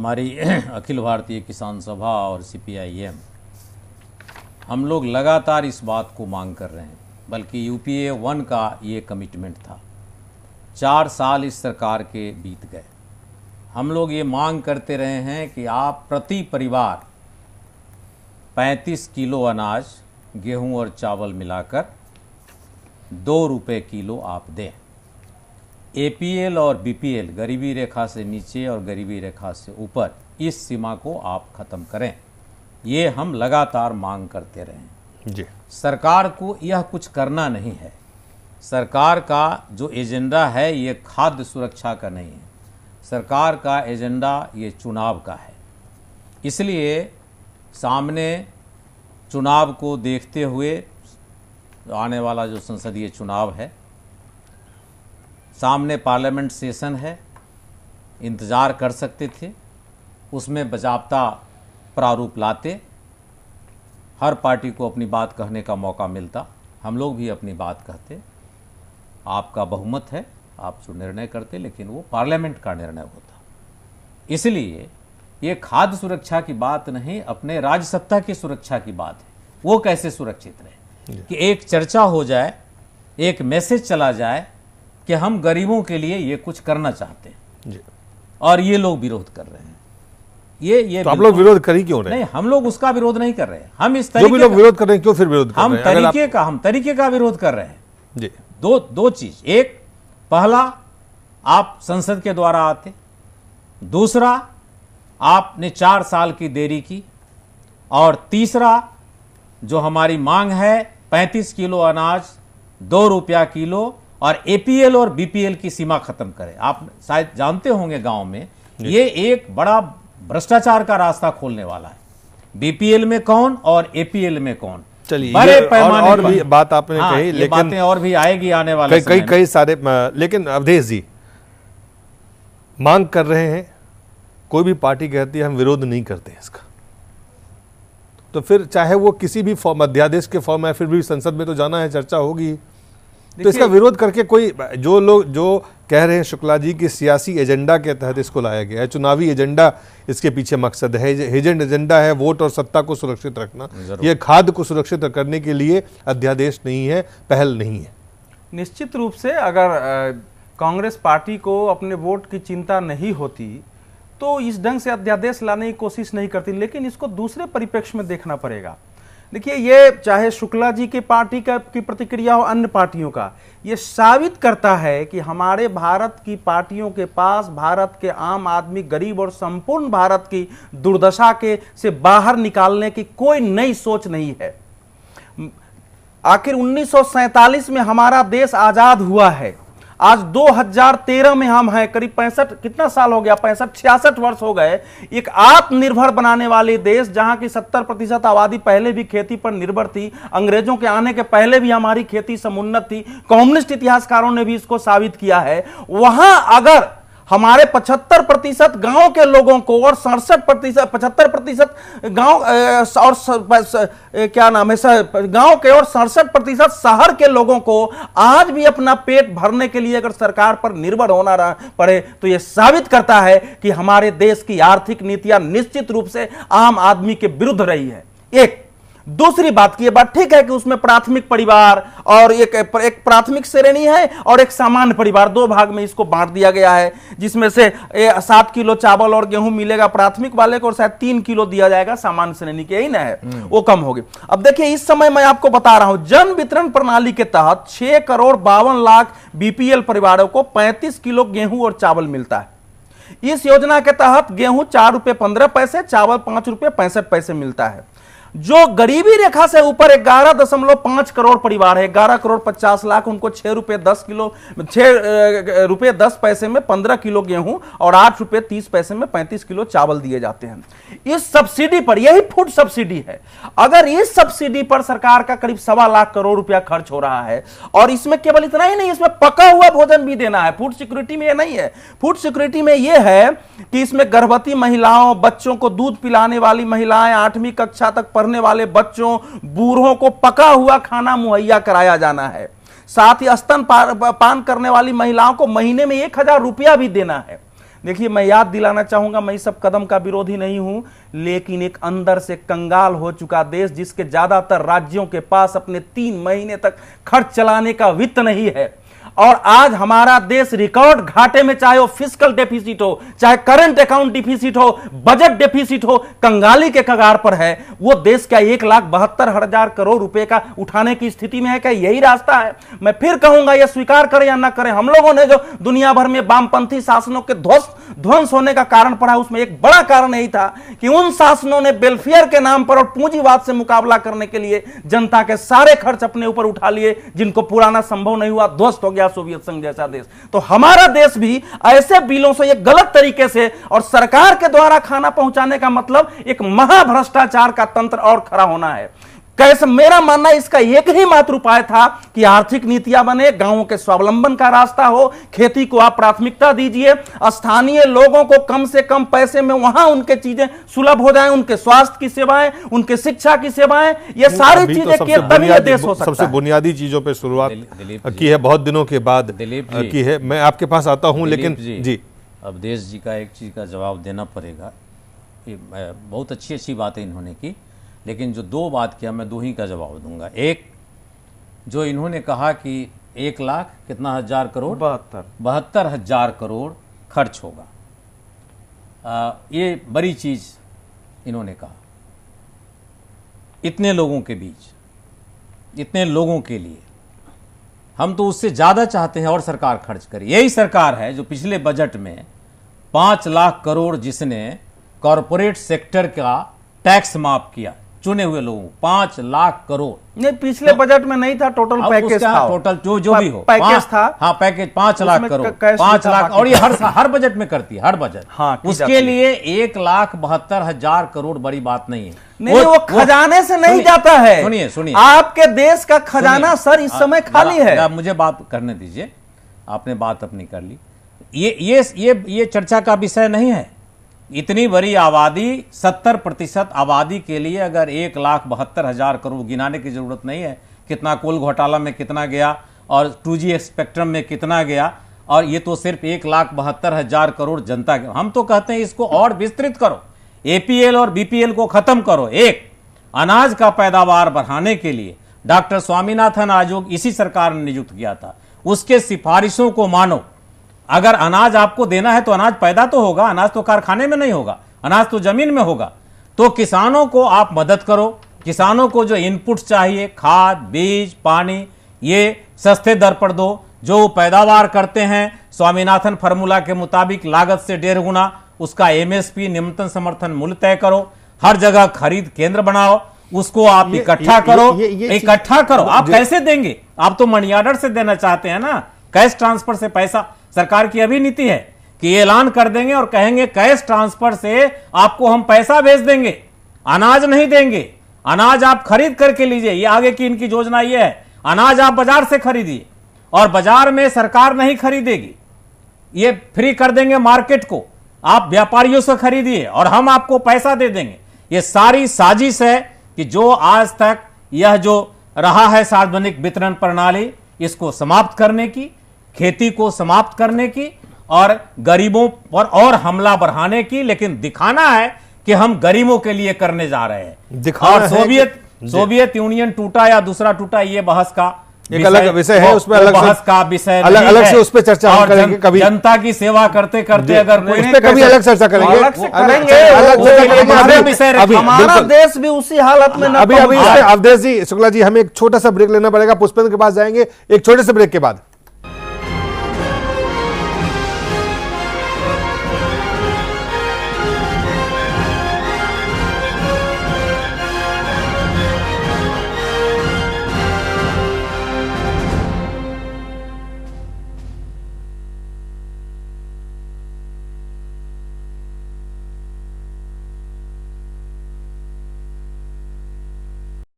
हमारी अखिल भारतीय किसान सभा और CPIM, हम लोग लगातार इस बात को मांग कर रहे हैं, बल्कि UPA 1 का ये कमिटमेंट था। 4 साल इस सरकार के बीत गए, हम लोग ये मांग करते रहे हैं कि आप प्रति परिवार 35 किलो अनाज, गेहूं और चावल मिलाकर 2 रुपये किलो आप दें। APL और BPL, गरीबी रेखा से नीचे और गरीबी रेखा से ऊपर, इस सीमा को आप ख़त्म करें। ये हम लगातार मांग करते रहे हैं जी। सरकार को यह कुछ करना नहीं है। सरकार का जो एजेंडा है ये खाद्य सुरक्षा का नहीं है, सरकार का एजेंडा ये चुनाव का है। इसलिए सामने चुनाव को देखते हुए, आने वाला जो संसदीय चुनाव है, सामने पार्लियामेंट सेशन है, इंतज़ार कर सकते थे, उसमें बाज़ाब्ता प्रारूप लाते, हर पार्टी को अपनी बात कहने का मौका मिलता, हम लोग भी अपनी बात कहते। आपका बहुमत है, आप जो निर्णय करते, लेकिन वो पार्लियामेंट का निर्णय होता। इसलिए ये खाद्य सुरक्षा की बात नहीं, अपने राजसत्ता की सुरक्षा की बात है। वो कैसे सुरक्षित रहे कि एक चर्चा हो जाए, एक मैसेज चला जाए कि हम गरीबों के लिए ये कुछ करना चाहते हैं जी। और ये लोग विरोध कर रहे हैं। ये तो आप लोग विरोध कर ही क्यों रहे हैं? नहीं, हम लोग उसका विरोध नहीं कर रहे हैं। हम इस जो भी लोग विरोध कर रहे हैं क्यों फिर विरोध कर हम रहे हैं? हम तरीके का विरोध कर रहे हैं। जी। दो चीज, एक, पहला आप संसद के द्वारा आते, दूसरा आपने 4 साल की देरी की, और तीसरा जो हमारी मांग है 35 किलो अनाज 2 रुपया किलो, और APL और BPL की सीमा खत्म करें। आप शायद जानते होंगे गांव में ये एक बड़ा भ्रष्टाचार का रास्ता खोलने वाला है। BPL में कौन और APL में कौन। चलिए, बड़े पैमाने और भी बात आपने कही, लेकिन बातें और भी आएगी आने वाले कई सारे, लेकिन अवधेश जी मांग कर रहे हैं, कोई भी पार्टी कहती है हम विरोध नहीं करते इसका, तो फिर चाहे वो किसी भी फॉर्म, अध्यादेश के फॉर्म है, फिर भी संसद में तो जाना है, चर्चा होगी। तो इसका विरोध करके कोई, जो लोग जो कह रहे हैं शुक्ला जी कि सियासी एजेंडा के तहत इसको लाया गया है, चुनावी एजेंडा इसके पीछे मकसद है, हिडन एजेंडा है वोट और सत्ता को सुरक्षित रखना, यह खाद्य को सुरक्षित करने के लिए अध्यादेश नहीं है, पहल नहीं है। निश्चित रूप से अगर कांग्रेस पार्टी को अपने वोट की चिंता नहीं होती तो इस ढंग से अध्यादेश लाने की कोशिश नहीं करती, लेकिन इसको दूसरे परिप्रेक्ष्य में देखना पड़ेगा। देखिए, ये चाहे शुक्ला जी की पार्टी की प्रतिक्रिया हो, अन्य पार्टियों का, ये साबित करता है कि हमारे भारत की पार्टियों के पास भारत के आम आदमी, गरीब और संपूर्ण भारत की दुर्दशा से बाहर निकालने की कोई नई सोच नहीं है। आखिर 1947 में हमारा देश आजाद हुआ है, आज 2013 में हम हैं, करीब 65, कितना साल हो गया, 65-66 वर्ष हो गए। एक आत्मनिर्भर बनाने वाले देश, जहां की 70% आबादी पहले भी खेती पर निर्भर थी, अंग्रेजों के आने के पहले भी हमारी खेती समुन्नत थी, कम्युनिस्ट इतिहासकारों ने भी इसको साबित किया है। वहां अगर हमारे 75% गांव के लोगों को और 75% गांव और क्या नाम है, गांव के और 67% शहर के लोगों को आज भी अपना पेट भरने के लिए अगर सरकार पर निर्भर होना पड़े, तो यह साबित करता है कि हमारे देश की आर्थिक नीतियां निश्चित रूप से आम आदमी के विरुद्ध रही है। एक दूसरी बात की, ये बात ठीक है कि उसमें प्राथमिक परिवार और एक प्राथमिक श्रेणी है और एक सामान्य परिवार, 2 भाग में इसको बांट दिया गया है, जिसमें से 7 किलो चावल और गेहूं मिलेगा प्राथमिक वाले को और शायद 3 किलो दिया जाएगा सामान्य श्रेणी के, यही ना है, वो कम होगी। अब देखिए, इस समय मैं आपको बता रहा हूं, जन वितरण प्रणाली के तहत 6,52,00,000 BPL परिवारों को 35 किलो गेहूं और चावल मिलता है। इस योजना के तहत गेहूं 4 रुपये 15 पैसे, चावल 5 रुपये 65 पैसे मिलता है। जो गरीबी रेखा से ऊपर 11.5 करोड़ परिवार है, 11 करोड़ 50 लाख, उनको 6 रुपये 10 किलो, 6 रुपये 10 पैसे में 15 किलो गेहूं और 8 रुपये 30 पैसे में 35 किलो चावल दिए जाते हैं। इस सब्सिडी पर, यही फूड सब्सिडी है, अगर इस सब्सिडी पर सरकार का करीब 1.25 लाख करोड़ रुपया खर्च हो रहा है, और इसमें केवल इतना ही नहीं, इसमें पका हुआ भोजन भी देना है। फूड सिक्योरिटी में यह नहीं है, फूड सिक्योरिटी में यह है कि इसमें गर्भवती महिलाओं, बच्चों को दूध पिलाने वाली महिलाएं, 8वीं कक्षा तक पढ़ने वाले बच्चों, बूढ़ों को पका हुआ खाना मुहैया कराया जाना है। साथ ही स्तन पान करने वाली महिलाओं को महीने में 1,000 रुपया भी देना है। देखिए, मैं याद दिलाना चाहूंगा, मैं इस सब कदम का विरोधी नहीं हूं, लेकिन एक अंदर से कंगाल हो चुका देश, जिसके ज्यादातर राज्यों के पास अपने 3 महीने तक खर्च चलाने का वित्त नहीं है, और आज हमारा देश रिकॉर्ड घाटे में, चाहे वो फिस्कल डेफिसिट हो, चाहे करंट अकाउंट डिफिसिट हो, बजट डेफिसिट हो, कंगाली के कगार पर है। वो देश क्या 1,72,000 करोड़ रुपए का उठाने की स्थिति में है? क्या यही रास्ता है? मैं फिर कहूंगा, यह स्वीकार करें या ना करें, हम लोगों ने जो दुनिया भर में वामपंथी शासनों के ध्वंस होने का कारण पड़ा, उसमें एक बड़ा कारण यही था कि उन शासनों ने वेलफेयर के नाम पर और पूंजीवाद से मुकाबला करने के लिए जनता के सारे खर्च अपने ऊपर उठा लिए, जिनको पुराना संभव नहीं हुआ, ध्वस्त हो गया सोवियत संघ जैसा देश। तो हमारा देश भी ऐसे बिलों से, एक गलत तरीके से और सरकार के द्वारा खाना पहुंचाने का मतलब एक महाभ्रष्टाचार का तंत्र और खड़ा होना है। कैसे? मेरा मानना इसका एक ही मात्र उपाय था कि आर्थिक नीतियां बने, गांवों के स्वावलंबन का रास्ता हो, खेती को आप प्राथमिकता दीजिए, स्थानीय लोगों को कम से कम पैसे में वहां उनके चीजें सुलभ हो जाएं, उनके स्वास्थ्य की सेवाएं, उनके शिक्षा की सेवाएं, ये सारी चीजें किए तभी ये देश हो सकता है। सबसे बुनियादी चीजों पे शुरुआत की है, बहुत दिनों के बाद की है। मैं आपके पास आता हूं, लेकिन जी अवधेश जी का एक चीज का जवाब देना पड़ेगा। बहुत अच्छी अच्छी बातें इन्होंने की, लेकिन जो 2 बात किया, मैं 2 ही का जवाब दूंगा। एक, जो इन्होंने कहा कि 1 लाख कितना हजार करोड़, 72,000 करोड़ खर्च होगा, ये बड़ी चीज इन्होंने कहा। इतने लोगों के बीच, इतने लोगों के लिए हम तो उससे ज्यादा चाहते हैं और सरकार खर्च करे। यही सरकार है जो पिछले बजट में 5 लाख करोड़ जिसने कॉरपोरेट सेक्टर का टैक्स माफ किया चुने हुए लोगों, 5 लाख करोड़। नहीं, पिछले बजट में नहीं था, टोटल पैकेज था, टोटल जो भी हो पैकेज था। हाँ, पैकेज 5 लाख करोड़, 5 लाख, और ये हर बजट में करती है, हर बजट। हाँ, उसके लिए 1,72,000 करोड़ बड़ी बात नहीं है। नहीं, वो खजाने से नहीं जाता है। सुनिए, आपके देश का खजाना सर इस समय खाली है। मुझे बात करने दीजिए, आपने बात अपनी कर ली। ये चर्चा का विषय नहीं है। इतनी बड़ी आबादी, 70% आबादी के लिए अगर 1,72,000 करोड़ गिनाने की जरूरत नहीं है। कितना कोल घोटाला में कितना गया और 2G स्पेक्ट्रम में कितना गया, और ये तो सिर्फ 1,72,000 करोड़ जनता के। हम तो कहते हैं इसको और विस्तृत करो, APL और BPL को खत्म करो। एक, अनाज का पैदावार बढ़ाने के लिए डॉक्टर स्वामीनाथन आयोग इसी सरकार ने नियुक्त किया था, उसके सिफारिशों को मानो। अगर अनाज आपको देना है तो अनाज पैदा तो होगा, अनाज तो कारखाने में नहीं होगा, अनाज तो जमीन में होगा। तो किसानों को आप मदद करो, किसानों को जो इनपुट्स चाहिए, खाद, बीज, पानी, ये सस्ते दर पर दो। जो पैदावार करते हैं स्वामीनाथन फार्मूला के मुताबिक लागत से 1.5 गुना, उसका MSP न्यूनतम समर्थन मूल्य तय करो। हर जगह खरीद केंद्र बनाओ, उसको आप इकट्ठा करो, इकट्ठा करो। आप कैसे देंगे? आप तो मनी ऑर्डर से देना चाहते हैं ना, कैश ट्रांसफर से पैसा। सरकार की अभी नीति है कि ऐलान कर देंगे और कहेंगे कैश ट्रांसफर से आपको हम पैसा भेज देंगे, अनाज नहीं देंगे। अनाज आप खरीद करके लीजिए, ये आगे की इनकी योजना ये है। अनाज आप बाजार से खरीदिए, और बाजार में सरकार नहीं खरीदेगी, ये फ्री कर देंगे मार्केट को, आप व्यापारियों से खरीदिए और हम आपको पैसा दे देंगे। ये सारी साजिश है कि जो आज तक यह जो रहा है सार्वजनिक वितरण प्रणाली, इसको समाप्त करने की, खेती को समाप्त करने की और गरीबों पर और हमला बढ़ाने की। लेकिन दिखाना है कि हम गरीबों के लिए करने जा रहे हैं। और सोवियत यूनियन टूटा या दूसरा टूटा, ये बहस का एक अलग विषय है, उसमें अलग बहस का विषय अलग से उस पर चर्चा हम करेंगे कभी। जनता की सेवा करते करते अगर कोई उस पर कभी अलग चर्चा करेंगे, हमारा देश भी उसी हालत में। अभी अवधेश जी, शुक्ला जी, हमें एक छोटा सा ब्रेक लेना पड़ेगा, पुष्पेंद्र के पास जाएंगे एक छोटे से ब्रेक के बाद।